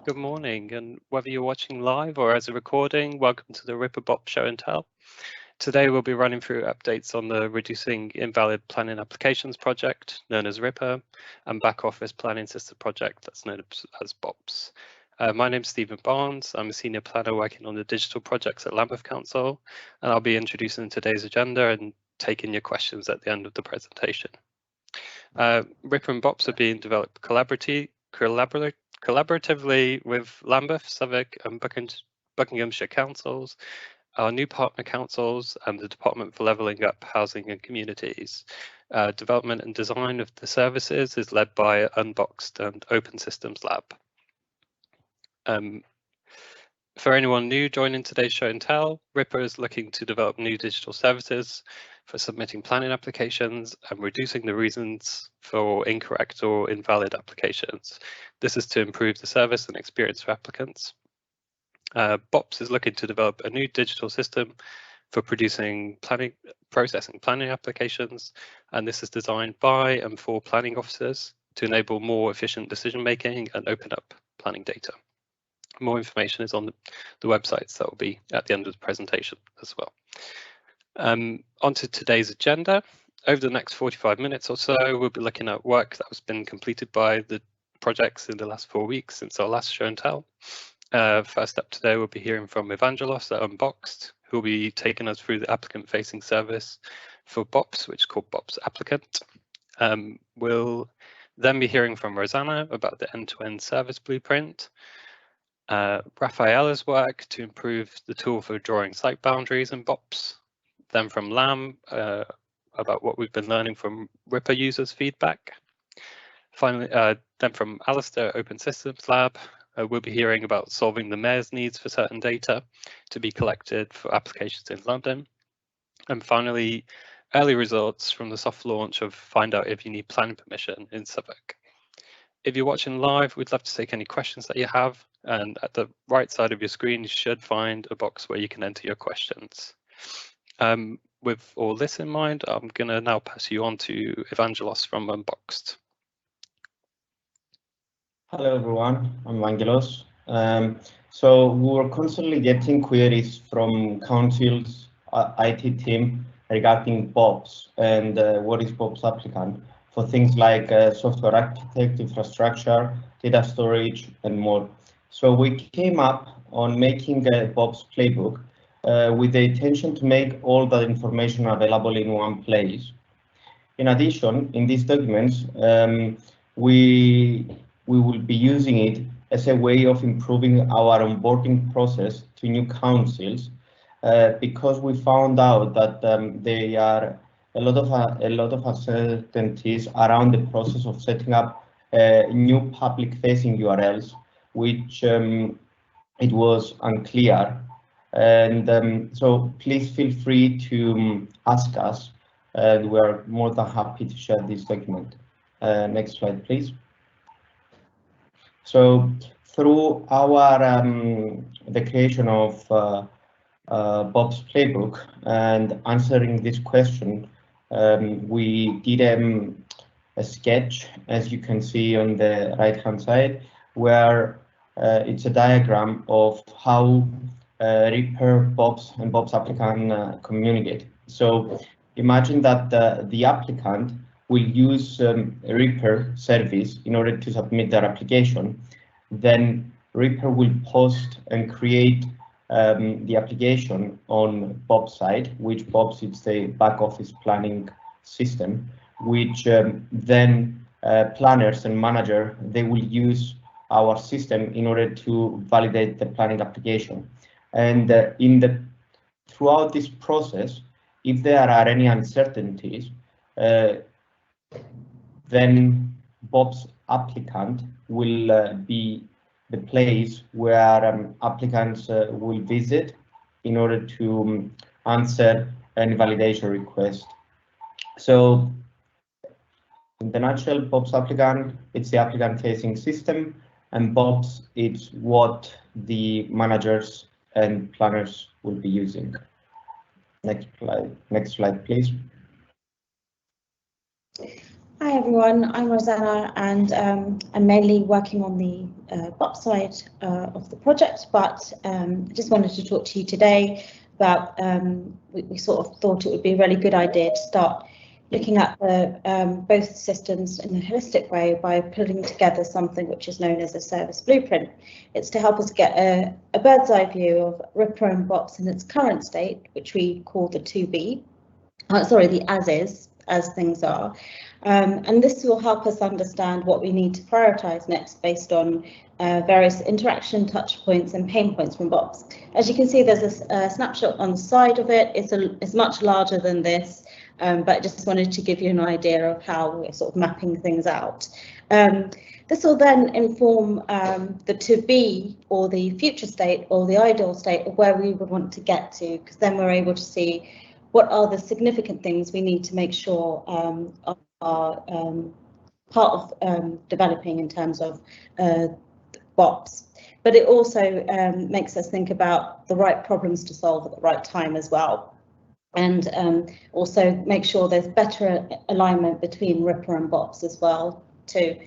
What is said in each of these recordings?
Good morning, and whether you're watching live or as a recording, welcome to the Ripper Bop Show and Tell. Today we'll be running through updates on the Reducing Invalid Planning Applications project, known as Ripper, and Back Office Planning System project, that's known as BOPS. My name's Stephen Barnes. I'm a senior planner working on the digital projects at Lambeth Council, and I'll be introducing today's agenda and taking your questions at the end of the presentation. Ripper and BOPS are being developed collaboratively with Lambeth, Southwark and Buckinghamshire councils, our new partner councils and the Department for Levelling Up Housing and Communities. Development and design of the services is led by Unboxed and Open Systems Lab. For anyone new joining today's show and tell, Ripper is looking to develop new digital services for submitting planning applications and reducing the reasons for incorrect or invalid applications. This is to improve the service and experience for applicants. BOPS is looking to develop a new digital system for processing planning applications, and this is designed by and for planning officers to enable more efficient decision making and open up planning data. More information is on the websites that will be at the end of the presentation as well. Onto today's agenda. Over the next 45 minutes or so, we'll be looking at work that has been completed by the projects in the last 4 weeks since our last show and tell. First up today, we'll be hearing from Evangelos at Unboxed, who will be taking us through the applicant-facing service for BOPS, which is called BOPS Applicant. We'll then be hearing from Rosanna about the end-to-end service blueprint. Rafaela's work to improve the tool for drawing site boundaries in BOPS. Then from Lam about what we've been learning from Ripper users' feedback. Finally, then from Alistair, Open Systems Lab, we'll be hearing about solving the mayor's needs for certain data to be collected for applications in London. And finally, early results from the soft launch of Find Out If You Need Planning Permission in Southwark. If you're watching live, we'd love to take any questions that you have. And at the right side of your screen, you should find a box where you can enter your questions. With all this in mind, I'm going to now pass you on to Evangelos from Unboxed. Hello, everyone. I'm Evangelos. So we were constantly getting queries from council's IT team regarding BOPS and what is BOPS applicant for things like software architect, infrastructure, data storage, and more. So we came up on making a BOPS playbook with the intention to make all that information available in one place. In addition, in these documents, we will be using it as a way of improving our onboarding process to new councils because we found out that there are a lot of uncertainties around the process of setting up new public-facing URLs, which it was unclear. And so please feel free to ask us, and we are more than happy to share this document. Next slide, please. So through our the creation of BOPS playbook and answering this question, we did a sketch, as you can see on the right-hand side, where it's a diagram of how Ripper, BOPS, and BOPS applicant communicate. So imagine that the applicant will use a Ripper service in order to submit their application. Then Ripper will post and create the application on BOPS side, which BOPS is the back office planning system, which then planners and manager, they will use our system in order to validate the planning application. And throughout this process, if there are any uncertainties, then BOPS applicant will be the place where applicants will visit in order to answer any validation request. So in the nutshell, BOPS applicant, it's the applicant-facing system, and BOPS is what the managers and planners will be using. Next slide, please. Hi everyone, I'm Rosanna and I'm mainly working on the BOP side of the project, but I just wanted to talk to you today about, we sort of thought it would be a really good idea to start looking at both systems in a holistic way by putting together something which is known as a service blueprint. It's to help us get a bird's eye view of Ripper and BOPs in its current state, which we call the 2B, the as is, as things are. And this will help us understand what we need to prioritise next based on various interaction touch points and pain points from BOPs. As you can see, there's a snapshot on the side of it. It's much larger than this, but I just wanted to give you an idea of how we're sort of mapping things out. This will then inform the to be or the future state or the ideal state of where we would want to get to, because then we're able to see what are the significant things we need to make sure are part of developing in terms of BOPs. But it also makes us think about the right problems to solve at the right time as well. And also make sure there's better alignment between Ripper and BOPs as well too.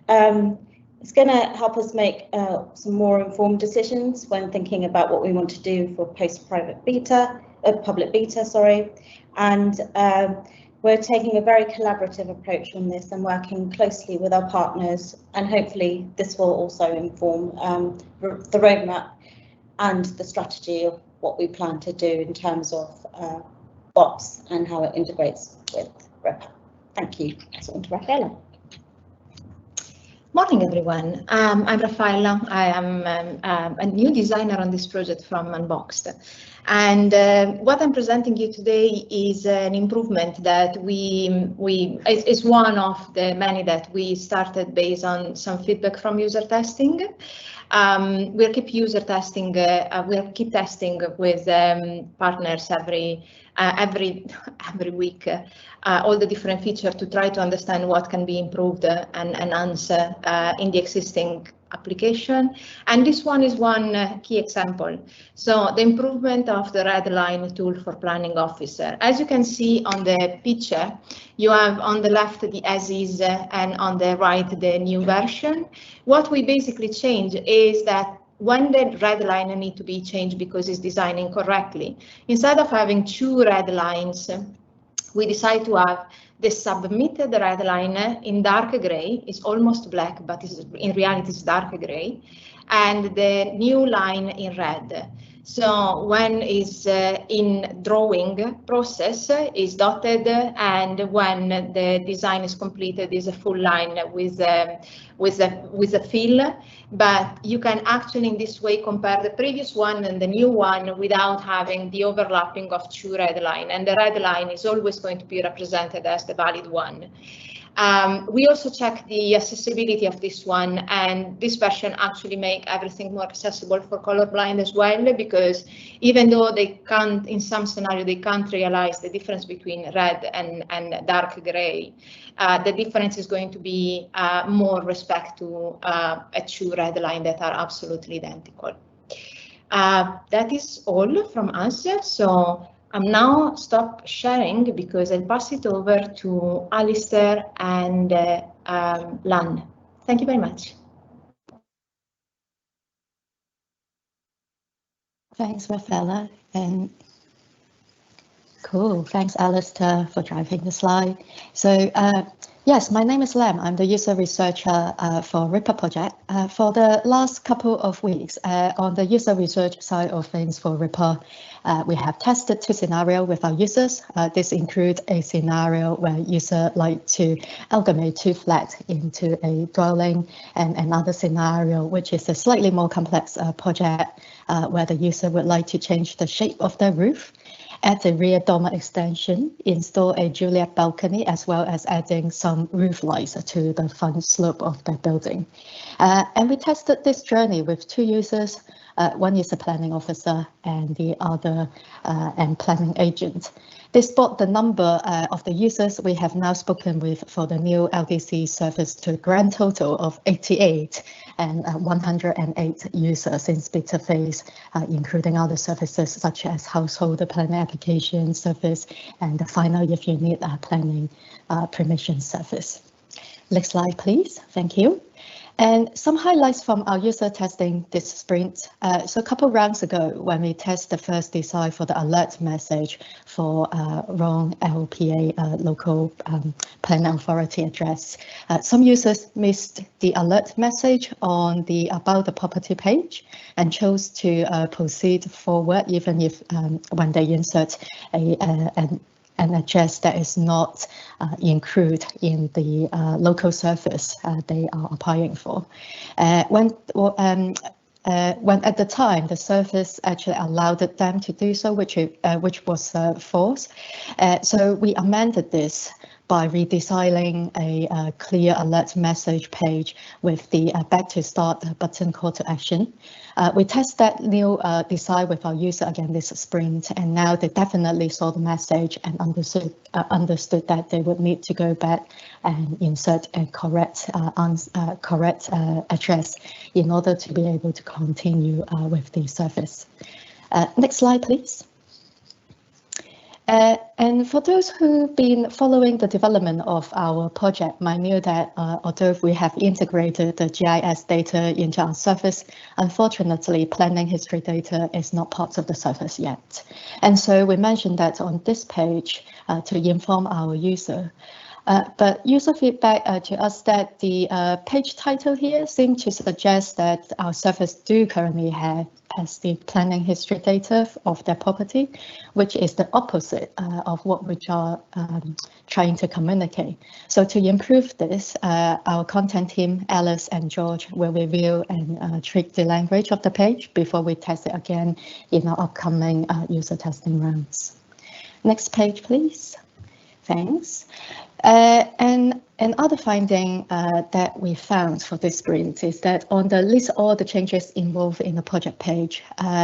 It's going to help us make some more informed decisions when thinking about what we want to do for post-private beta, public beta, sorry. And we're taking a very collaborative approach on this and working closely with our partners, and hopefully this will also inform the roadmap and the strategy of what we plan to do in terms of BOPs and how it integrates with Ripper. Thank you. That's on to Raffaella. Morning, everyone. I'm Raffaella. I am a new designer on this project from Unboxed. And what I'm presenting you today is an improvement that is one of the many that we started based on some feedback from user testing. We'll keep user testing. We'll keep testing with partners every week, all the different features to try to understand what can be improved and enhanced in the existing application. And this one is one key example. So the improvement of the red line tool for planning officer. As you can see on the picture, you have on the left the as is and on the right the new version. What we basically change is that when the red line need to be changed because it's designed incorrectly, instead of having two red lines, we decide to have the submitted red line in dark gray. It's almost black, but in reality it's dark gray, and the new line in red. So when is in drawing process is dotted, and when the design is completed is a full line with a fill. But you can actually in this way compare the previous one and the new one without having the overlapping of two red line, and the red line is always going to be represented as the valid one. We also check the accessibility of this one, and this version actually make everything more accessible for colorblind as well, because even though they can't, in some scenario, they can't realize the difference between red and dark gray, the difference is going to be more respect to a two red line that are absolutely identical. That is all from us. So I'm now stop sharing because I'll pass it over to Alistair and Lan. Thank you very much. Thanks, Raffaella, and cool. Thanks, Alistair, for driving the slide. So yes, my name is Lam. I'm the user researcher for Ripper project. For the last couple of weeks, on the user research side of things for Ripper, we have tested two scenarios with our users. This includes a scenario where user like to amalgamate two flats into a dwelling, and another scenario which is a slightly more complex project where the user would like to change the shape of their roof, add a rear dormer extension, install a Juliet balcony, as well as adding some roof lights to the front slope of the building. And we tested this journey with two users. One is a planning officer and the other and planning agent. This brought the number of the users we have now spoken with for the new LDC service to a grand total of 88 and 108 users in beta phase, including other services such as household planning application service and the final if you need planning permission service. Next slide, please. Thank you. And some highlights from our user testing this sprint. So a couple of rounds ago, when we test the first design for the alert message for wrong LPA local planning authority address, some users missed the alert message on the about the property page and chose to proceed forward even if when they insert an address that is not included in the local service they are applying for. When at the time the service actually allowed them to do so, which was false. So we amended this by redesigning a clear alert message page with the back to start button call to action. We test that new design with our user again this sprint, and now they definitely saw the message and understood that they would need to go back and insert a correct address in order to be able to continue with the service. Next slide, please. And for those who've been following the development of our project might know that although we have integrated the GIS data into our service, unfortunately, planning history data is not part of the service yet. And so we mentioned that on this page to inform our user. But user feedback to us that the page title here seems to suggest that our service do currently has the planning history data of their property, which is the opposite of what we are trying to communicate. So to improve this, our content team, Alice and George, will review and tweak the language of the page before we test it again in our upcoming user testing rounds. Next page, please. Thanks. And another finding that we found for this sprint is that on the list all the changes involved in the project page,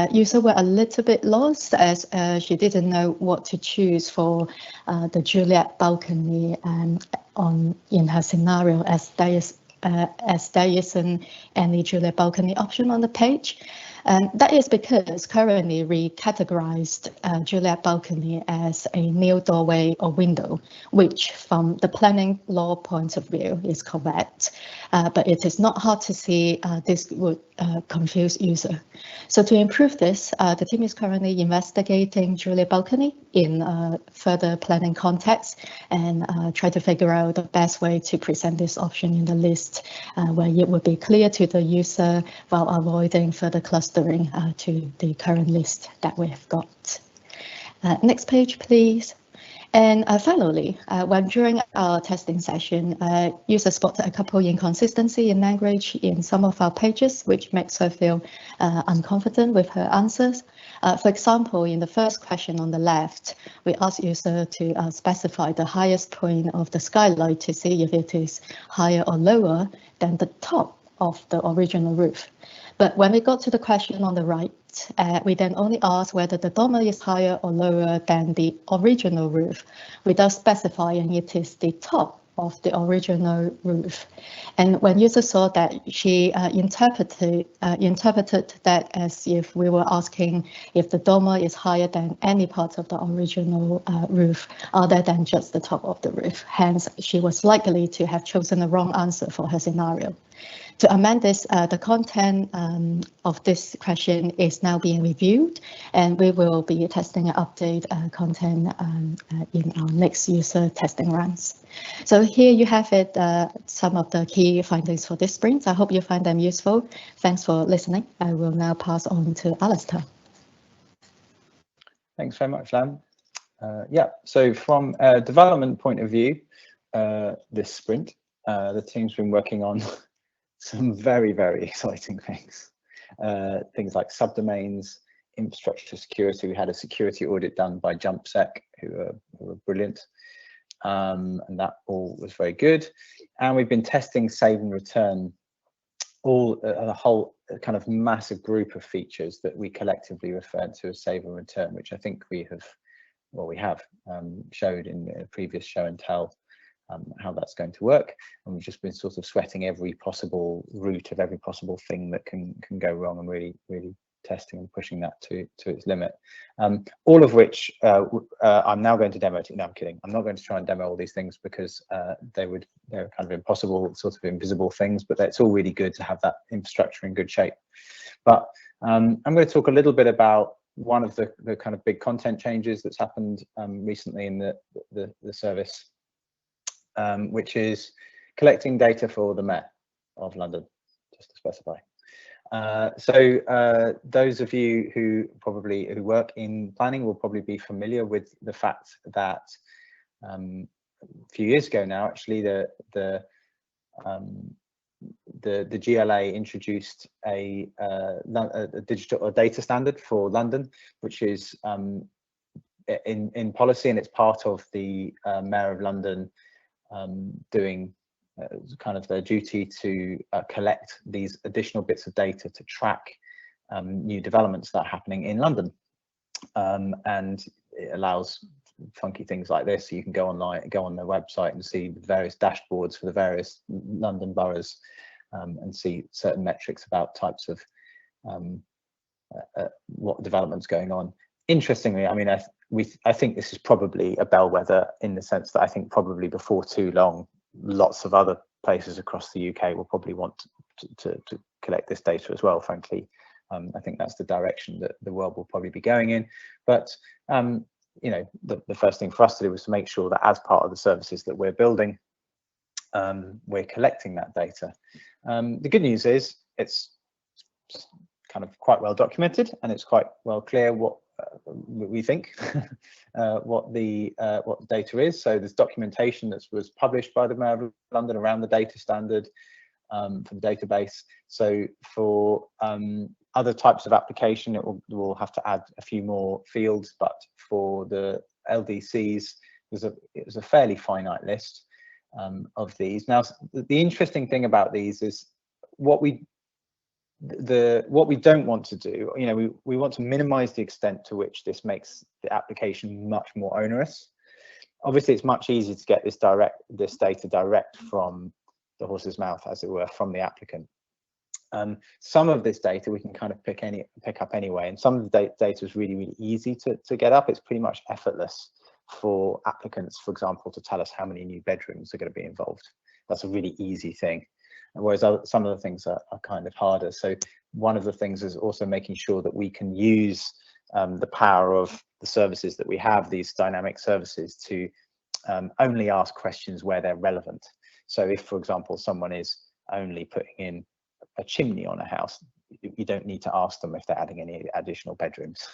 users were a little bit lost as she didn't know what to choose for the Juliet balcony in her scenario as there isn't any Juliet balcony option on the page. And that is because currently we categorized Juliet balcony as a new doorway or window, which from the planning law point of view is correct. But it is not hard to see this would confuse user. So to improve this, the team is currently investigating Juliet balcony in further planning context and try to figure out the best way to present this option in the list where it would be clear to the user while avoiding further clustering to the current list that we have got. Next page, please. And finally, when during our testing session, users spotted a couple inconsistency in language in some of our pages, which makes her feel unconfident with her answers. For example, in the first question on the left, we asked user to specify the highest point of the skylight to see if it is higher or lower than the top of the original roof. But when we got to the question on the right, we then only asked whether the dormer is higher or lower than the original roof, without specifying it is the top of the original roof. And when users saw that, she interpreted that as if we were asking if the dormer is higher than any part of the original roof, other than just the top of the roof. Hence, she was likely to have chosen the wrong answer for her scenario. To amend this, the content of this question is now being reviewed, and we will be testing and update content in our next user testing runs. So here you have it, some of the key findings for this sprint. I hope you find them useful. Thanks for listening. I will now pass on to Alistair. Thanks very much, Lam. Yeah, so from a development point of view, this sprint, the team's been working on some very, very exciting things. Things like subdomains, infrastructure security. We had a security audit done by JumpSec, who were brilliant. And that all was very good. And we've been testing save and return, all a whole kind of massive group of features that we collectively refer to as save and return, which I think we have well, we have showed in a previous show and tell how that's going to work, and we've just been sort of sweating every possible route of every possible thing that can go wrong, and really testing and pushing that to its limit. All of which I'm now going to demo. No, I'm kidding. I'm not going to try and demo all these things because they're kind of impossible, sort of invisible things, but it's all really good to have that infrastructure in good shape. But I'm going to talk a little bit about one of the kind of big content changes that's happened recently in the service, which is collecting data for the Met of London, just to specify. So those of you who work in planning will probably be familiar with the fact that a few years ago now, actually, the GLA introduced a digital data standard for London, which is in policy, and it's part of the Mayor of London doing kind of their duty to collect these additional bits of data to track new developments that are happening in London, and it allows funky things like this. So you can go online, go on their website and see the various dashboards for the various London boroughs, and see certain metrics about types of what development's going on. Interestingly, I mean, I think this is probably a bellwether in the sense that I think probably before too long, lots of other places across the UK will probably want to collect this data as well, frankly. I think that's the direction that the world will probably be going in. But you know, the first thing for us to do was to make sure that as part of the services that we're building, we're collecting that data. The good news is it's kind of quite well documented, and it's quite well clear what we think what the data is. So there's documentation that was published by the Mayor of London around the data standard for the database. So for other types of application, we'll have to add a few more fields, but for the LDCs, it was a fairly finite list of these. Now, the interesting thing about these is what we don't want to do. You know, we want to minimize the extent to which this makes the application much more onerous. Obviously, it's much easier to get this data direct from the horse's mouth, as it were, from the applicant. Some of this data we can kind of pick up anyway, and some of the data is really easy to get up. It's pretty much effortless for applicants, for example, to tell us how many new bedrooms are going to be involved. That's a really easy thing. Whereas some of the things are kind of harder. So one of the things is also making sure that we can use the power of the services that we have, these dynamic services, to only ask questions where they're relevant. So if, for example, someone is only putting in a chimney on a house, you don't need to ask them if they're adding any additional bedrooms.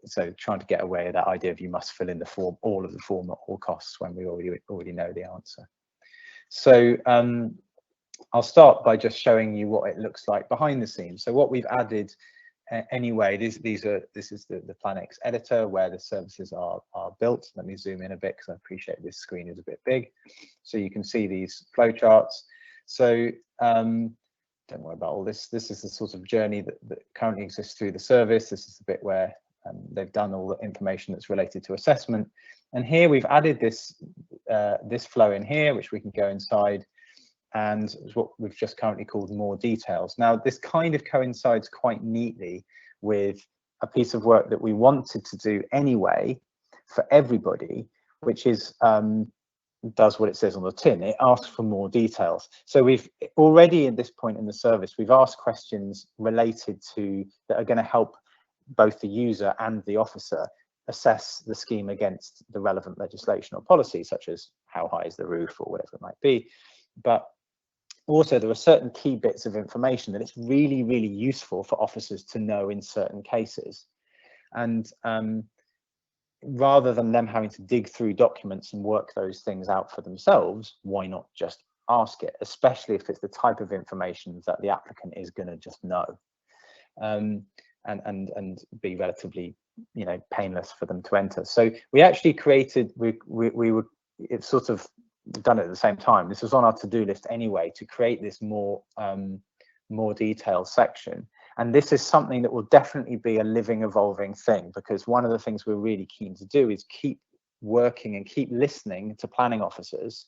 So trying to get away with that idea of you must fill in the form, all of the form at all costs, when we already know the answer. So I'll start by just showing you what it looks like behind the scenes. So what we've added anyway, this is the PlanX editor where the services are built. Let me zoom in a bit because I appreciate this screen is a bit big. So you can see these flowcharts. So don't worry about all this. This is the sort of journey that currently exists through the service. This is the bit where they've done all the information that's related to assessment. And here we've added this flow in here, which we can go inside, and what we've just currently called more details. Now, this kind of coincides quite neatly with a piece of work that we wanted to do anyway for everybody, which is does what it says on the tin. It asks for more details. So we've already, at this point in the service, we've asked questions related to that are going to help both the user and the officer assess the scheme against the relevant legislation or policy, such as how high is the roof or whatever it might be. But also there are certain key bits of information that it's really useful for officers to know in certain cases. And rather than them having to dig through documents and work those things out for themselves, why not just ask it, especially if it's the type of information that the applicant is going to just know, and be relatively, you know, painless for them to enter. So we actually created, it's sort of done it at the same time. This was on our to-do list anyway, to create this more detailed section. And this is something that will definitely be a living, evolving thing, because one of the things we're really keen to do is keep working and keep listening to planning officers.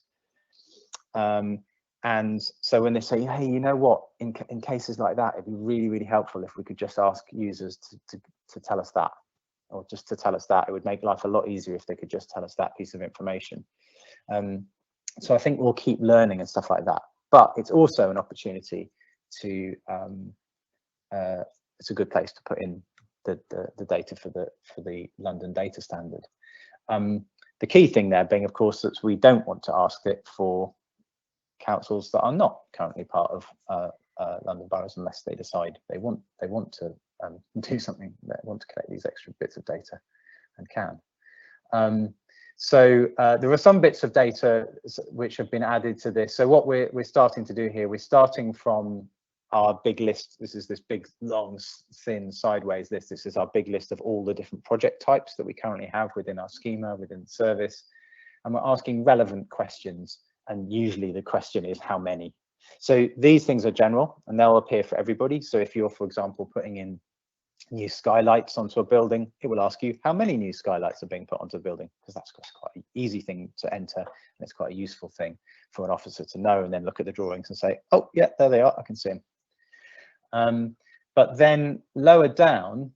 And so when they say, hey, you know what, in cases like that, it'd be really, really helpful if we could just ask users to tell us that, or just to tell us that. It would make life a lot easier if they could just tell us that piece of information. So I think we'll keep learning and stuff like that. But it's also an opportunity to, it's a good place to put in the data for the London data standard. The key thing there being, of course, that we don't want to ask it for councils that are not currently part of London boroughs, unless they decide they want to do something, they want to collect these extra bits of data and can. So there are some bits of data which have been added to this. So what we're starting to do here, we're starting from our big list. This is this big, long, thin, sideways list. This is our big list of all the different project types that we currently have within our schema, within the service. And we're asking relevant questions. And usually the question is how many. So these things are general and they'll appear for everybody. So if you're, for example, putting in new skylights onto a building, it will ask you how many new skylights are being put onto a building, because that's quite an easy thing to enter. And it's quite a useful thing for an officer to know, and then look at the drawings and say, oh, yeah, there they are, I can see them. But then lower down,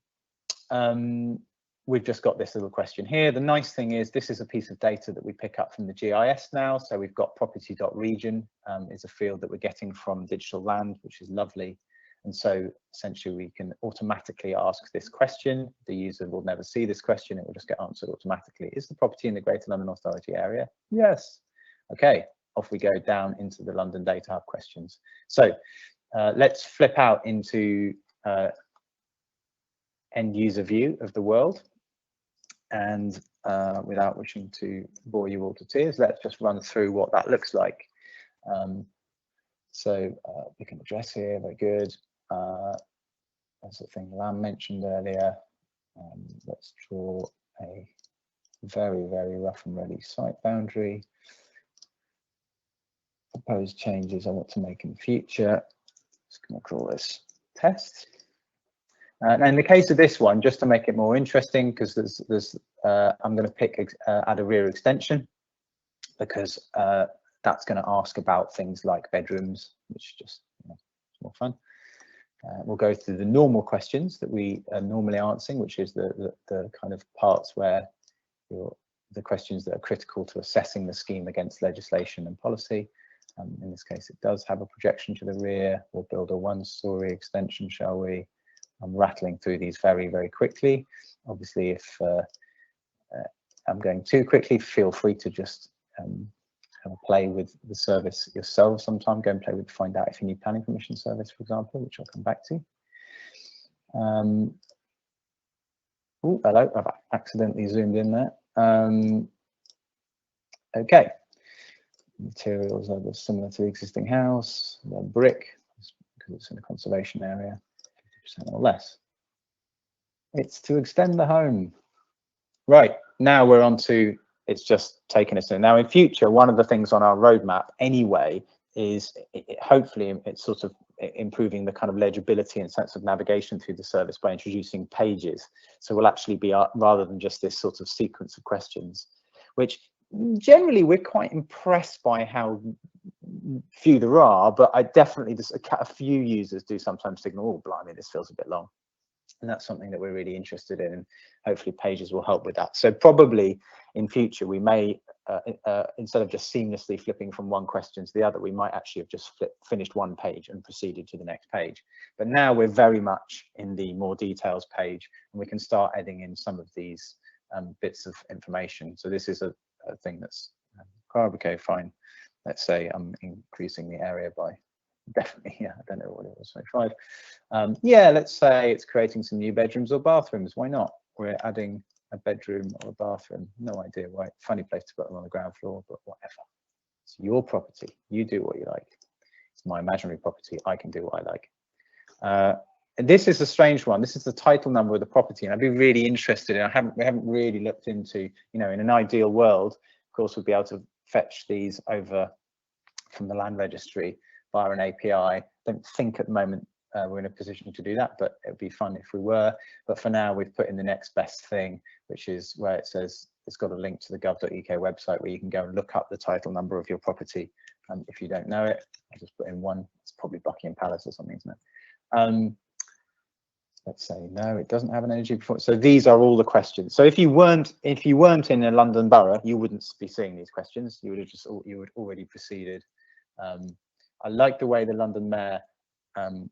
we've just got this little question here. The nice thing is this is a piece of data that we pick up from the GIS now. So we've got property.region is a field that we're getting from digital land, which is lovely. And so essentially we can automatically ask this question. The user will never see this question. It will just get answered automatically. Is the property in the Greater London Authority area? Yes. Okay, off we go down into the London Data Hub questions. So let's flip out into end user view of the world. And without wishing to bore you all to tears, let's just run through what that looks like. So pick an address here, very good. That's the thing Lam mentioned earlier. Let's draw a very, very rough and ready site boundary. Proposed changes I want to make in the future. Just going to call this test. And in the case of this one, just to make it more interesting, because I'm going to pick add a rear extension, because that's going to ask about things like bedrooms, which just is more fun. We'll go through the normal questions that we are normally answering, which is the kind of parts where the questions that are critical to assessing the scheme against legislation and policy. In this case, it does have a projection to the rear. We'll build a one-story extension, shall we? I'm rattling through these very, very quickly. Obviously, if I'm going too quickly, feel free to just have a play with the service yourself sometime. Go and play with, find out if you need planning permission service, for example, which I'll come back to. Oh, hello, I've accidentally zoomed in there. Okay, materials are similar to the existing house. They're brick, because it's in a conservation area, 50% or less. It's to extend the home. Right, now we're on to, it's just taking us in. Now in future, one of the things on our roadmap anyway is hopefully it's sort of improving the kind of legibility and sense of navigation through the service by introducing pages. So we'll actually be, rather than just this sort of sequence of questions, which generally we're quite impressed by how few there are, but I definitely, a few users do sometimes signal, oh blimey, this feels a bit long. And that's something that we're really interested in, and hopefully pages will help with that. So probably in future we may, instead of just seamlessly flipping from one question to the other, we might actually have just finished one page and proceeded to the next page. But now we're very much in the more details page, and we can start adding in some of these bits of information. So this is a thing that's okay, fine. Let's say I'm increasing the area by, definitely, yeah, I don't know what it was, 25. Yeah, let's say it's creating some new bedrooms or bathrooms. Why not? We're adding a bedroom or a bathroom. No idea why. Funny place to put them on the ground floor, but whatever. It's your property. You do what you like. It's my imaginary property. I can do what I like. And this is a strange one. This is the title number of the property, and I'd be really interested in. We haven't really looked into, you know, in an ideal world, of course, we'd be able to fetch these over from the land registry via an API. I don't think at the moment we're in a position to do that, but it would be fun if we were. But for now, we've put in the next best thing, which is where it says it's got a link to the gov.uk website where you can go and look up the title number of your property. If you don't know it, I'll just put in one. It's probably Buckingham Palace or something, isn't it? Let's say no, it doesn't have an energy performance. So these are all the questions. So if you weren't in a London borough, you wouldn't be seeing these questions. You would already proceeded. I like the way the London Mayor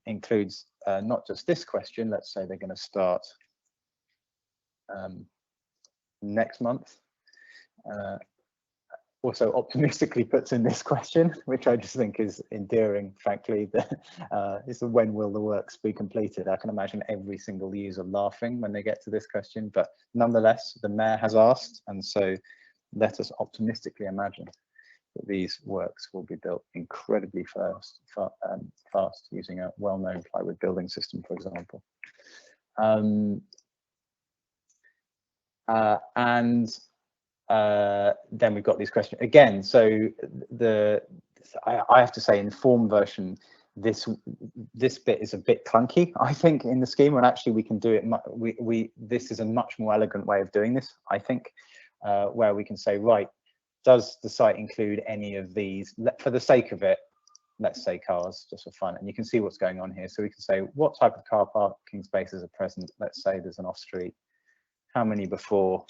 includes not just this question. Let's say they're going to start next month. Also optimistically puts in this question, which I just think is endearing, frankly. It's when will the works be completed? I can imagine every single user laughing when they get to this question, but nonetheless, the Mayor has asked, and so let us optimistically imagine that these works will be built incredibly fast using a well-known plywood building system, for example. Then we've got these questions again. So I have to say, in the form version, this bit is a bit clunky, I think, in the schema, and actually we can do it. This is a much more elegant way of doing this, I think, where we can say, right, does the site include any of these? For the sake of it, let's say cars, just for fun, and you can see what's going on here. So we can say, what type of car parking spaces are present? Let's say there's an off-street. How many before?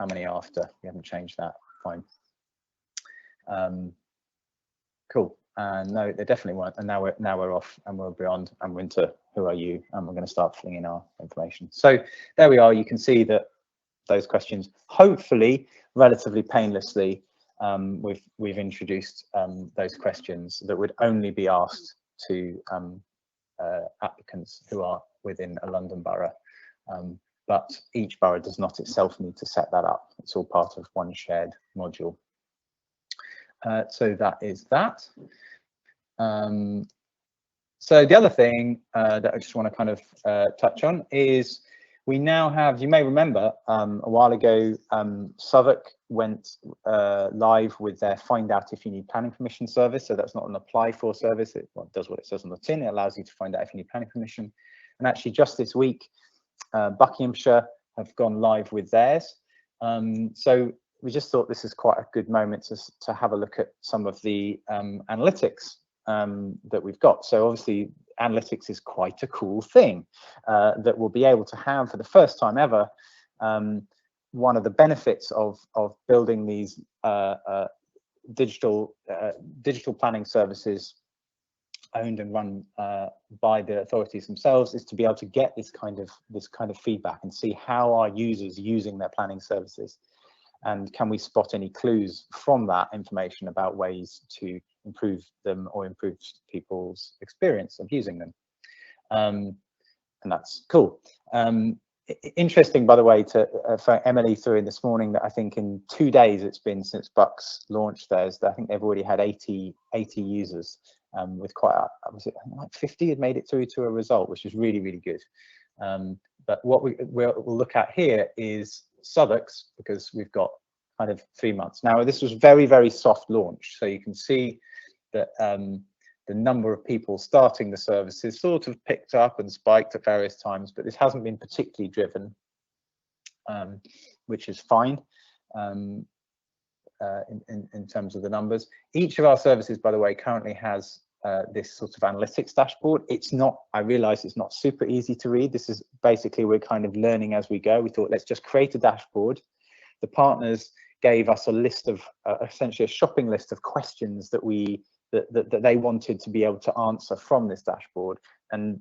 How many after? We haven't changed that. Fine. Cool. No, they definitely weren't. And now we're off, and we're beyond, and we're into who are you? And we're going to start filling in our information. So there we are. You can see that those questions, hopefully, relatively painlessly, we've introduced those questions that would only be asked to applicants who are within a London borough. But each borough does not itself need to set that up. It's all part of one shared module. So that is that. So the other thing that I just want to kind of touch on is we now have, you may remember a while ago, Southwark went live with their find out if you need planning permission service. So that's not an apply for service. It does what it says on the tin. It allows you to find out if you need planning permission. And actually just this week, Buckinghamshire have gone live with theirs. So we just thought this is quite a good moment to have a look at some of the analytics that we've got. So obviously analytics is quite a cool thing that we'll be able to have for the first time ever. One of the benefits of building these digital planning services owned and run by the authorities themselves is to be able to get this kind of feedback and see how are users using their planning services, and can we spot any clues from that information about ways to improve them or improve people's experience of using them. And that's cool. Interesting, by the way, for Emily threw in this morning that I think in 2 days it's been since Bucks launched theirs. I think they've already had 80 users. With quite was it like 50 had made it through to a result, which is really, really good. But what we'll look at here is Southwark's, because we've got kind of 3 months. Now, this was very, very soft launch. So you can see that the number of people starting the services sort of picked up and spiked at various times, but this hasn't been particularly driven, which is fine. In terms of the numbers. Each of our services, by the way, currently has this sort of analytics dashboard. It's not, I realize it's not super easy to read. This is basically, we're kind of learning as we go. We thought, let's just create a dashboard. The partners gave us a list of, essentially a shopping list of questions that that they wanted to be able to answer from this dashboard. And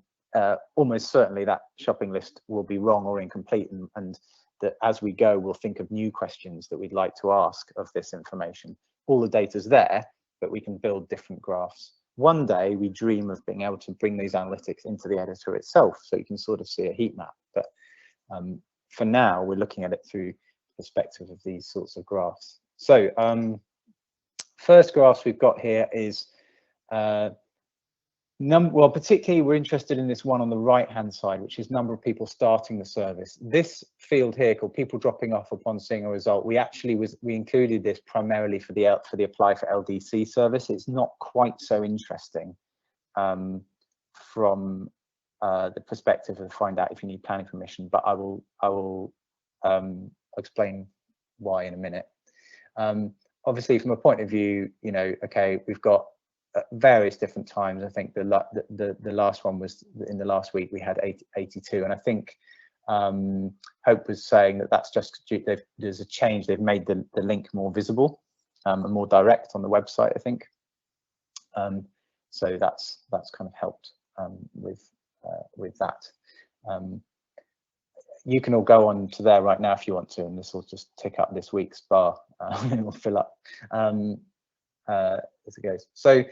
almost certainly that shopping list will be wrong or incomplete, and that as we go, we'll think of new questions that we'd like to ask of this information. All the data's there, but we can build different graphs. One day we dream of being able to bring these analytics into the editor itself, so you can sort of see a heat map. But for now, we're looking at it through the perspective of these sorts of graphs. So first graphs we've got here is well, particularly we're interested in this one on the right hand side, which is number of people starting the service. This field here called people dropping off upon seeing a result, we included this primarily for the apply for LDC service. It's not quite so interesting from the perspective of find out if you need planning permission, but I will explain why in a minute. Obviously, from a point of view, you know, okay, we've got various different times. I think the last one was in the last week we had 82, and I think Hope was saying that that's just there's a change. They've made the link more visible and more direct on the website, I think. So that's kind of helped with that. You can all go on to there right now if you want to, and this will just tick up this week's bar and it will fill up as it goes. So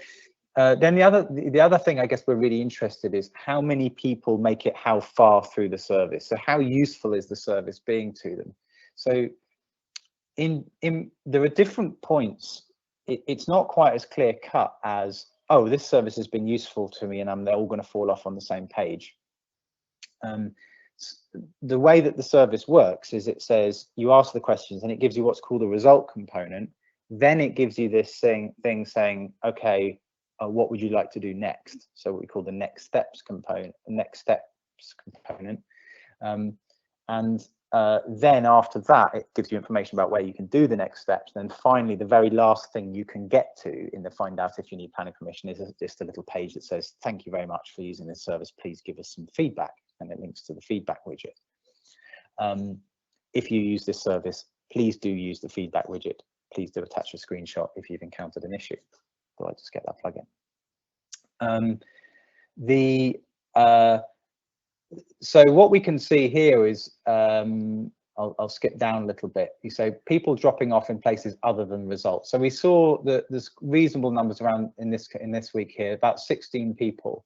then the other thing I guess we're really interested is how many people make it how far through the service. So how useful is the service being to them? So there are different points. It's not quite as clear cut as, oh, this service has been useful to me and they're all going to fall off on the same page. The way that the service works is it says you ask the questions and it gives you what's called a result component. Then it gives you this thing saying, okay, what would you like to do next? So what we call the next steps component. Then after that, it gives you information about where you can do the next steps. Then finally, the very last thing you can get to in the find out if you need planning permission is just a little page that says, thank you very much for using this service. Please give us some feedback. And it links to the feedback widget. If you use this service, please do use the feedback widget. Please do attach a screenshot if you've encountered an issue. So I just get that plugin. So what we can see here is, I'll skip down a little bit. You say people dropping off in places other than results. So we saw that there's reasonable numbers around in this week here, about 16 people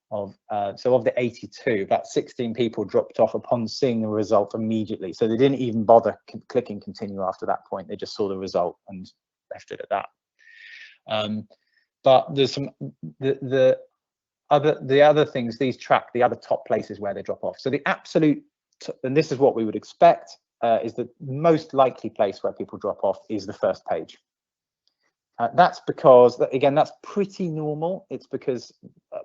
so of the 82, about 16 people dropped off upon seeing the result immediately. So they didn't even bother clicking continue after that point. They just saw the result and left it at that. But there's some the other things, these track the other top places where they drop off. So the absolute, and this is what we would expect, is the most likely place where people drop off is the first page. That's because, again, that's pretty normal. It's because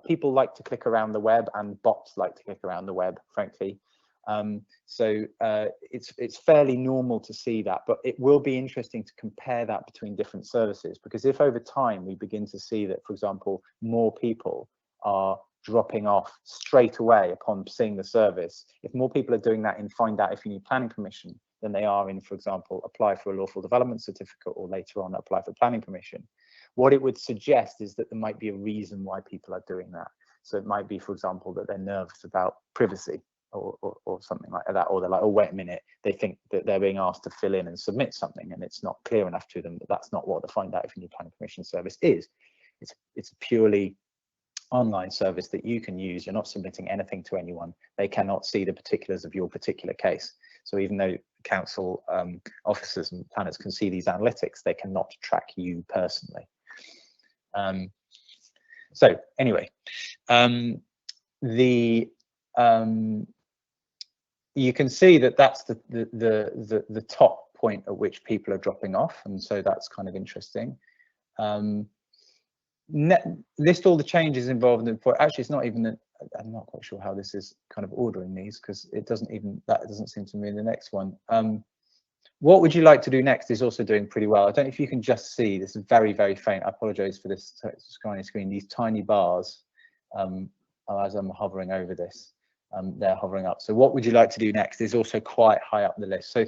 people like to click around the web and bots like to click around the web, frankly. So it's fairly normal to see that, but it will be interesting to compare that between different services, because if over time we begin to see that, for example, more people are dropping off straight away upon seeing the service, if more people are doing that in find out if you need planning permission than they are in, for example, apply for a lawful development certificate or later on apply for planning permission, what it would suggest is that there might be a reason why people are doing that. So it might be, for example, that they're nervous about privacy or something like that, or they're like, oh, wait a minute, they think that they're being asked to fill in and submit something and it's not clear enough to them that that's not what the find out if you need planning permission service is. It's a purely online service that you can use. You're not submitting anything to anyone. They cannot see the particulars of your particular case. So even though council officers and planners can see these analytics, they cannot track you personally. So anyway, you can see that that's the top point at which people are dropping off, and so that's kind of interesting. List all the changes involved in the actually it's not even I'm not quite sure how this is kind of ordering these, because it doesn't seem to me in the next one. What would you like to do next is also doing pretty well. I don't know if you can just see, this is very, very faint. I apologize for this tiny screen, these tiny bars as I'm hovering over this, they're hovering up. So what would you like to do next is also quite high up the list. So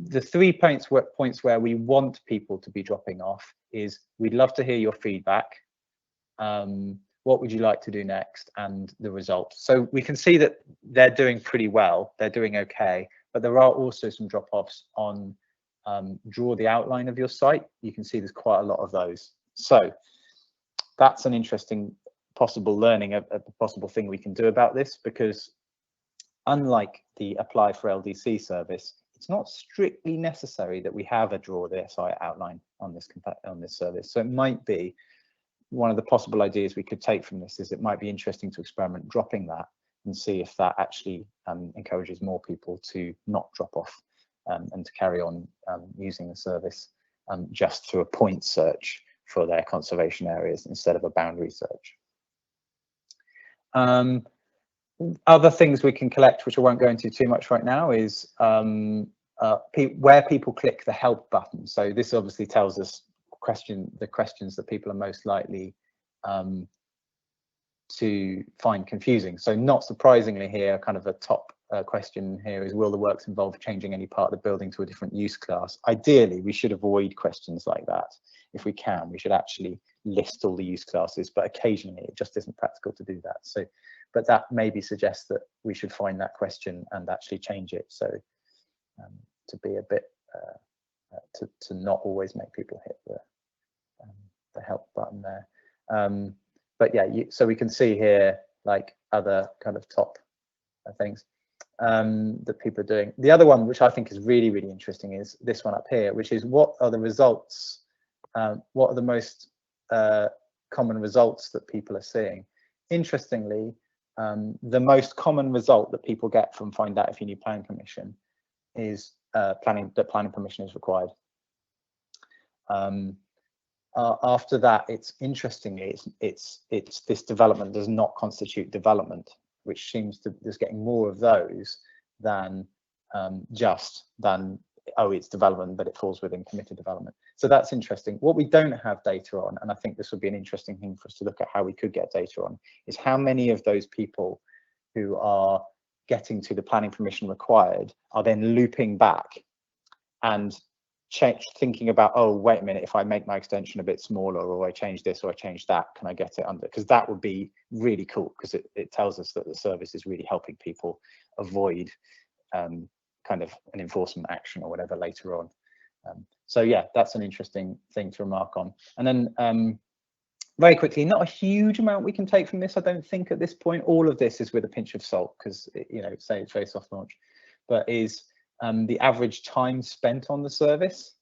the 3 points where we want people to be dropping off is, we'd love to hear your feedback. What would you like to do next, and the result. So we can see that they're doing pretty well, they're doing okay, but there are also some drop-offs on draw the outline of your site. You can see there's quite a lot of those. So that's an interesting possible learning, a possible thing we can do about this, because unlike the apply for LDC service, it's not strictly necessary that we have a draw the site outline on this service. So it might be one of the possible ideas we could take from this is it might be interesting to experiment dropping that and see if that actually encourages more people to not drop off and to carry on using the service just through a point search for their conservation areas instead of a boundary search. Other things we can collect, which I won't go into too much right now, is where people click the help button. So this obviously tells us the questions that people are most likely to find confusing. So not surprisingly here, kind of a top question here is, will the works involve changing any part of the building to a different use class? Ideally, we should avoid questions like that. If we can, we should actually list all the use classes, but occasionally it just isn't practical to do that. So, but that maybe suggests that we should find that question and actually change it. So to be a bit, to not always make people hit the help button there. But yeah, so we can see here like other kind of top things that people are doing. The other one, which I think is really, really interesting, is this one up here, which is what are the results, what are the most common results that people are seeing? Interestingly, the most common result that people get from find out if you need planning permission is planning permission is required. After that, it's interestingly, it's this development does not constitute development, which seems to there's getting more of those than oh, it's development, but it falls within committed development. So that's interesting. What we don't have data on, and I think this would be an interesting thing for us to look at how we could get data on, is how many of those people who are getting to the planning permission required are then looping back and thinking about, oh, wait a minute, if I make my extension a bit smaller, or I change this or I change that, can I get it under? Because that would be really cool, because it tells us that the service is really helping people avoid kind of an enforcement action or whatever later on. So yeah, that's an interesting thing to remark on. And then very quickly, not a huge amount we can take from this, I don't think, at this point. All of this is with a pinch of salt, because, you know, say it's very soft launch, but is the average time spent on the service.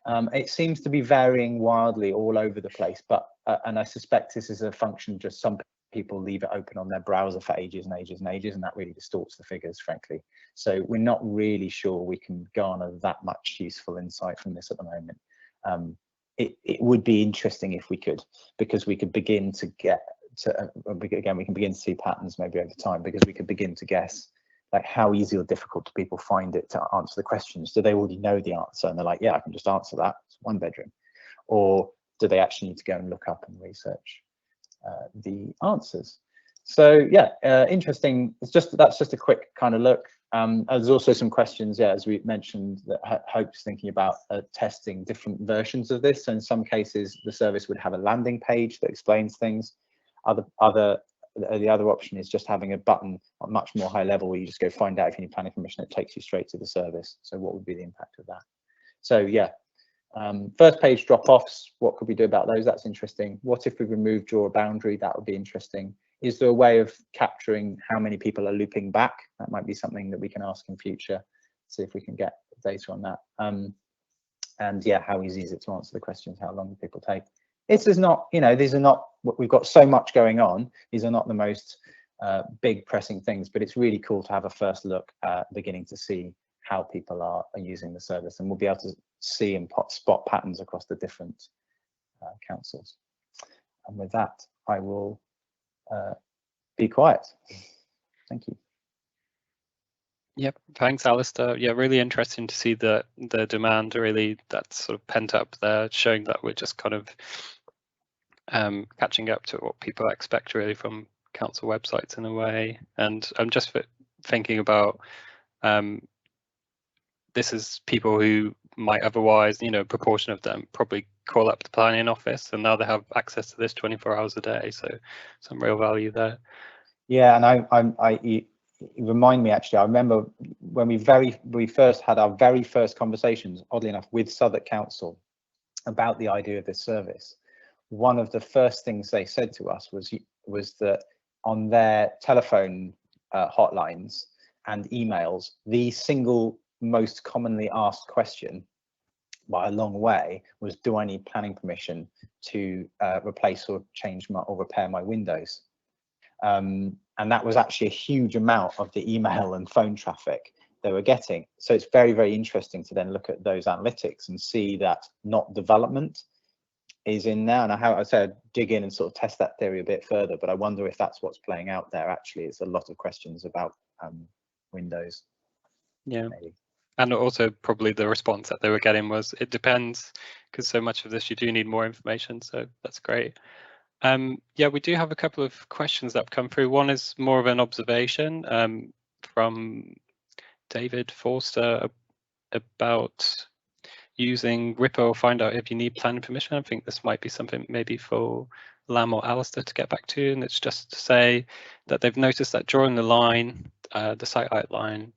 It seems to be varying wildly all over the place, but and I suspect this is a function, just some people leave it open on their browser for ages and ages and ages, and that really distorts the figures, frankly. So we're not really sure we can garner that much useful insight from this at the moment. It would be interesting if we could, because we could begin to get to, again, we can begin to see patterns maybe over time, because we could begin to guess like how easy or difficult do people find it to answer the questions. Do they already know the answer and they're like, yeah, I can just answer that, it's 1 bedroom? Or do they actually need to go and look up and research the answers? So yeah, interesting. That's just a quick kind of look. There's also some questions, yeah, as we mentioned, that Hope's thinking about testing different versions of this. So in some cases, the service would have a landing page that explains things. The other option is just having a button on much more high level where you just go find out if you need planning permission. It takes you straight to the service. So what would be the impact of that? So yeah, first page drop-offs, what could we do about those? That's interesting. What if we remove draw a boundary? That would be interesting. Is there a way of capturing how many people are looping back? That might be something that we can ask in future, see if we can get data on that. And yeah, how easy is it to answer the questions? How long do people take? This is not, you know, these are not, we've got so much going on. These are not the most big pressing things, but it's really cool to have a first look at beginning to see how people are using the service, and we'll be able to see and spot patterns across the different councils. And with that, I will be quiet. Thank you. Yep, thanks, Alistair. Yeah, really interesting to see the demand really that's sort of pent up there, showing that we're just kind of catching up to what people expect really from council websites in a way. And I'm just thinking about this is people who might otherwise, you know, a proportion of them probably call up the planning office, and now they have access to this 24 hours a day. So some real value there. Yeah, and you remind me, actually, I remember when we first had our very first conversations, oddly enough, with Southwark Council about the idea of this service. One of the first things they said to us was that on their telephone hotlines and emails, the single most commonly asked question by a long way was, do I need planning permission to replace or change or repair my windows? And that was actually a huge amount of the email and phone traffic they were getting. So it's very, very interesting to then look at those analytics and see that not development is in now, and I said dig in and sort of test that theory a bit further, but I wonder if that's what's playing out there. Actually, it's a lot of questions about windows. Yeah. Maybe. And also probably the response that they were getting was, it depends, because so much of this you do need more information, so that's great. Yeah, we do have a couple of questions that have come through. One is more of an observation from David Forster about using Ripper or find out if you need planning permission. I think this might be something maybe for Lam or Alistair to get back to, and it's just to say that they've noticed that drawing the line, the site outline,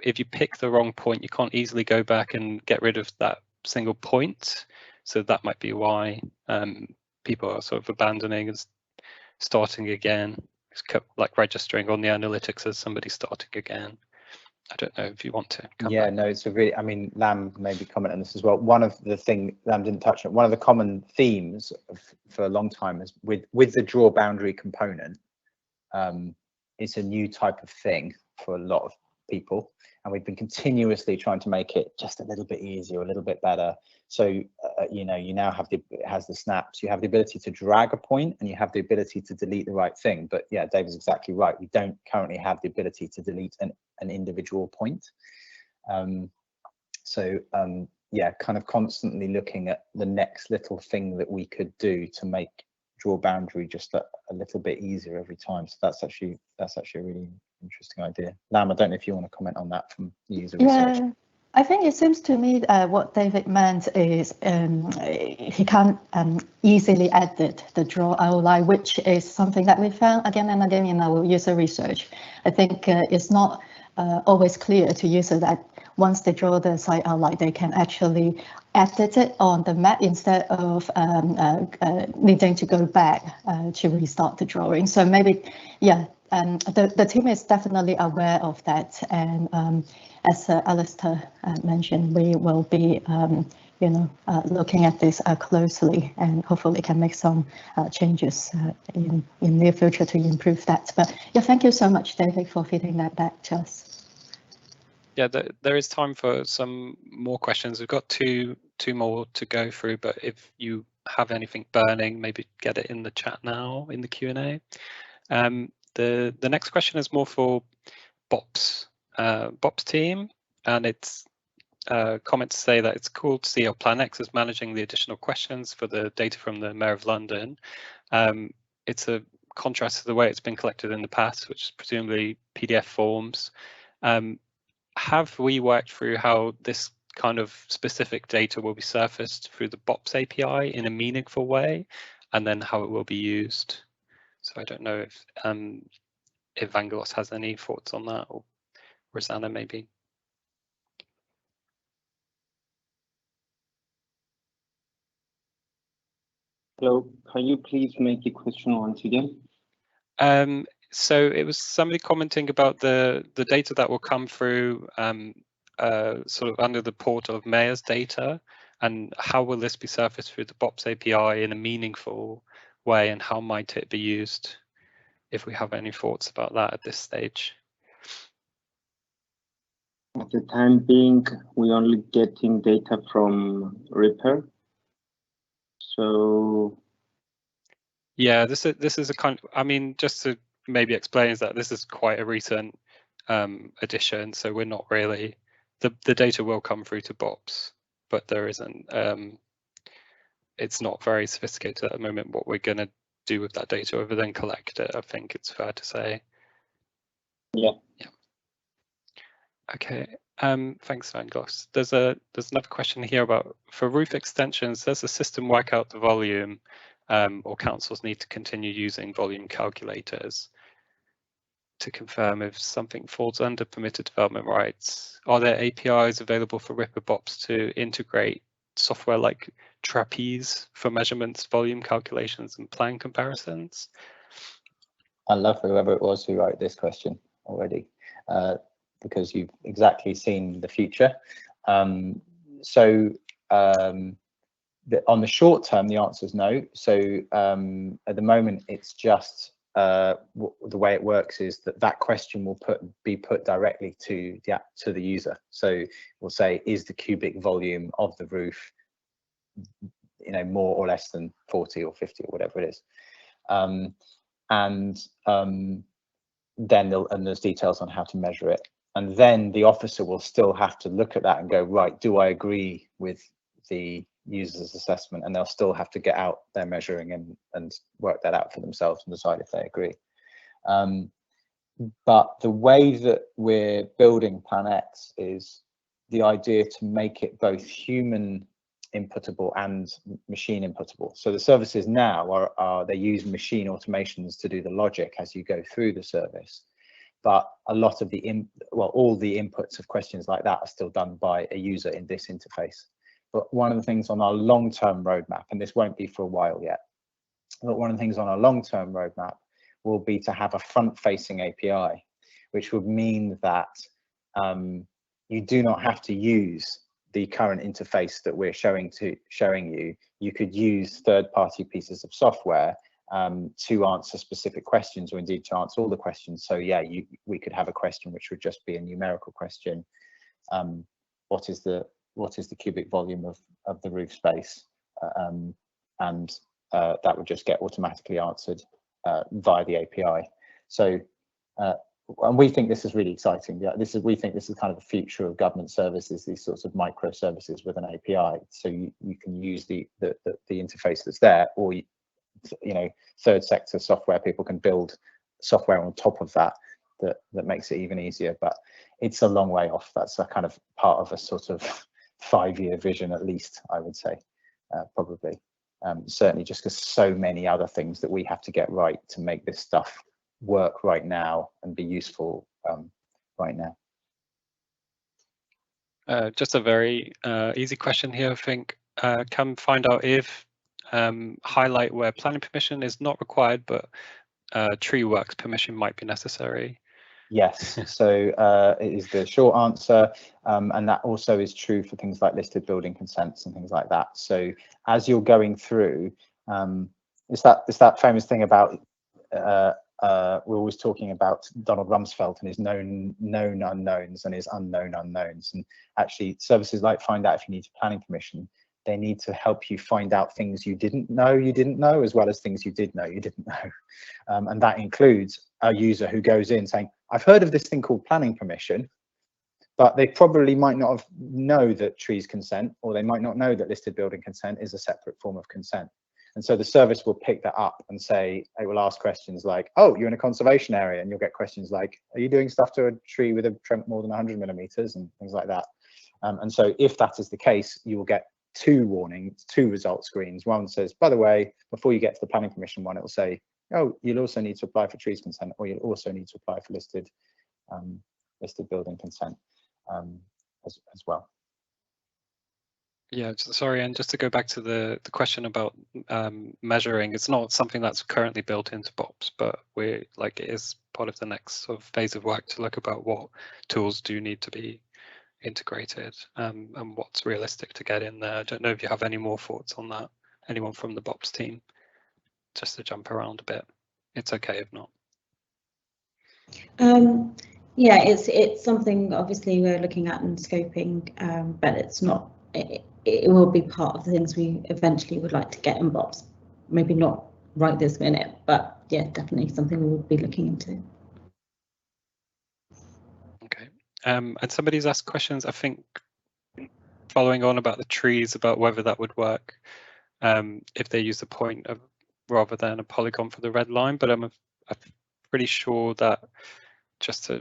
if you pick the wrong point, you can't easily go back and get rid of that single point. So that might be why people are sort of abandoning and starting again. It's like registering on the analytics as somebody starting again. I don't know if you want to come back. No, it's a really, I mean, Lam maybe comment on this as well. One of the things Lam didn't touch on, one of the common themes for a long time is with the draw boundary component, it's a new type of thing for a lot of people, and we've been continuously trying to make it just a little bit easier, a little bit better. So you know, you now have it has the snaps, you have the ability to drag a point, and you have the ability to delete the right thing. But yeah, David's exactly right, we don't currently have the ability to delete an individual point. Yeah, kind of constantly looking at the next little thing that we could do to make draw boundary just a little bit easier every time. So that's actually a really interesting idea. Lam, I don't know if you want to comment on that from user research. Yeah, I think it seems to me what David meant is he can't easily edit the draw outline, which is something that we found again and again in our user research. I think it's not always clear to users that once they draw the site outline, they can actually edit it on the map instead of needing to go back to restart the drawing. So maybe, yeah, the team is definitely aware of that. And as Alistair mentioned, we will be looking at this closely, and hopefully can make some changes in near future to improve that. But yeah, thank you so much, David, for feeding that back to us. Yeah, there is time for some more questions. We've got two more to go through, but if you have anything burning, maybe get it in the chat now in the Q&A. The next question is more for BOPS team, and it's comments say that it's cool to see how Plan X is managing the additional questions for the data from the Mayor of London. It's a contrast to the way it's been collected in the past, which is presumably PDF forms. Have we worked through how this kind of specific data will be surfaced through the BOPS API in a meaningful way, and then how it will be used? So I don't know if Vangelos has any thoughts on that, or Rosanna maybe. Hello, can you please make the question once again? So it was somebody commenting about the data that will come through sort of under the port of Mayor's data, and how will this be surfaced through the BOPS API in a meaningful way, and how might it be used, if we have any thoughts about that at this stage? At the time being, we're only getting data from Ripper. So yeah, this is a kind of, I mean, just to maybe explain, is that this is quite a recent addition, so we're not really, the data will come through to BOPS, but there isn't, it's not very sophisticated at the moment what we're going to do with that data other than collect it, I think it's fair to say. Yeah. Okay, thanks, Vangelos. There's another question here about, for roof extensions, does the system work out the volume, or councils need to continue using volume calculators to confirm if something falls under permitted development rights? Are there APIs available for Ripper BOPS to integrate software like Trapeze for measurements, volume calculations, and plan comparisons? I love whoever it was who wrote this question already, because you've exactly seen the future. On the short term, the answer is no. So at the moment, it's just the way it works is that question will be put directly to the user. So we'll say, is the cubic volume of the roof you know, more or less than 40 or 50 or whatever it is. Then there's details on how to measure it, and then the officer will still have to look at that and go, right, do I agree with the user's assessment? And they'll still have to get out their measuring and work that out for themselves and decide if they agree. But the way that we're building Plan X is the idea to make it both human inputable and machine inputable. So the services now they use machine automations to do the logic as you go through the service, but a lot of all the inputs of questions like that are still done by a user in this interface. But one of the things on our long-term roadmap, and this won't be for a while yet, but one of the things on our long-term roadmap will be to have a front-facing API, which would mean that you do not have to use the current interface that we're showing you. You could use third-party pieces of software to answer specific questions, or indeed to answer all the questions. So yeah, we could have a question which would just be a numerical question. What is the cubic volume of the roof space? That would just get automatically answered via the API. So and we think this is really exciting. Yeah, we think this is kind of the future of government services, these sorts of microservices with an API. So you can use the interface that's there, or you know, third sector software, people can build software on top of that makes it even easier. But it's a long way off. That's a kind of part of a sort of 5-year vision, at least, I would say, probably. Certainly just because so many other things that we have to get right to make this stuff work right now and be useful right now. Just a very easy question here, I think. Can find out if highlight where planning permission is not required, but tree works permission might be necessary. Yes, so it is the short answer, and that also is true for things like listed building consents and things like that. So as you're going through, it's that famous thing about we're always talking about Donald Rumsfeld and his known unknowns and his unknown unknowns. And actually, services like Find Out If You Need Planning Permission, they need to help you find out things you didn't know, as well as things you did know you didn't know. And that includes a user who goes in saying, I've heard of this thing called planning permission, but they probably might not know that trees consent, or they might not know that listed building consent is a separate form of consent. And so the service will pick that up and say, it will ask questions like, oh, you're in a conservation area, and you'll get questions like, are you doing stuff to a tree with a trunk more than 100 millimeters and things like that. And so if that is the case, you will get 2 warnings, 2 result screens. One says, by the way, before you get to the planning permission one, it will say, oh, you'll also need to apply for trees consent, or you'll also need to apply for listed building consent as well. Yeah, sorry, and just to go back to the question about measuring, it's not something that's currently built into BOPs, but it is part of the next sort of phase of work to look about what tools do need to be integrated and what's realistic to get in there. I don't know if you have any more thoughts on that. Anyone from the BOPs team? Just to jump around a bit. It's okay if not. Yeah, it's something obviously we're looking at and scoping, but it's not. It will be part of the things we eventually would like to get in BOPs. Maybe not right this minute, but yeah, definitely something we will be looking into. Okay. And somebody's asked questions, I think, following on about the trees, about whether that would work if they use the point of rather than a polygon for the red line. But I'm pretty sure that, just to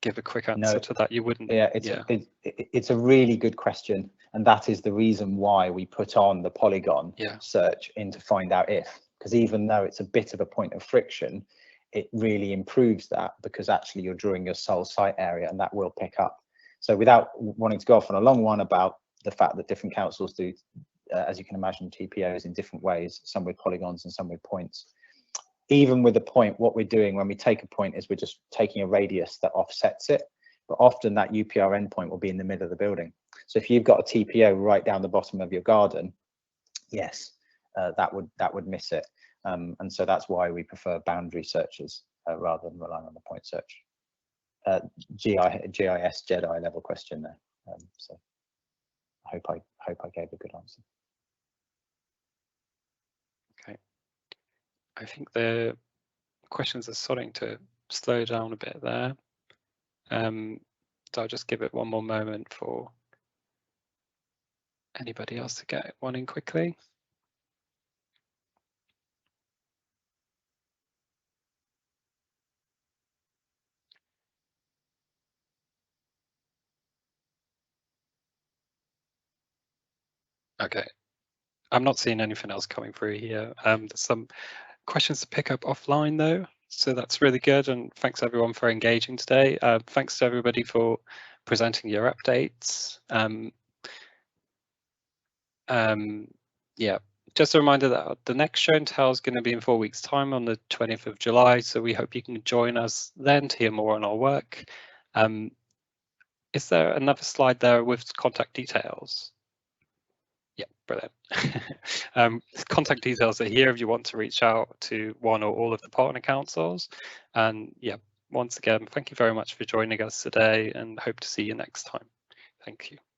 give a quick answer to that, you wouldn't. Yeah, it's a really good question, and that is the reason why we put on the polygon search in to find out if, because even though it's a bit of a point of friction, it really improves that, because actually you're drawing your sole site area and that will pick up. So without wanting to go off on a long one about the fact that different councils do, as you can imagine, TPOs in different ways, some with polygons and some with points. Even with a point, what we're doing when we take a point is we're just taking a radius that offsets it, but often that UPR endpoint will be in the middle of the building. So if you've got a TPO right down the bottom of your garden, yes, that would miss it. And so that's why we prefer boundary searches rather than relying on the point search. GIS Jedi level question there. So I hope I gave a good answer. I think the questions are starting to slow down a bit there. So I'll just give it one more moment for anybody else to get one in quickly. Okay, I'm not seeing anything else coming through here. There's some questions to pick up offline though, so that's really good. And thanks everyone for engaging today. Thanks to everybody for presenting your updates. Yeah, just a reminder that the next show and tell is going to be in 4 weeks' time on the 20th of July. So we hope you can join us then to hear more on our work. Is there another slide there with contact details? Yeah, brilliant. Contact details are here if you want to reach out to one or all of the partner councils. And yeah, once again, thank you very much for joining us today and hope to see you next time. Thank you.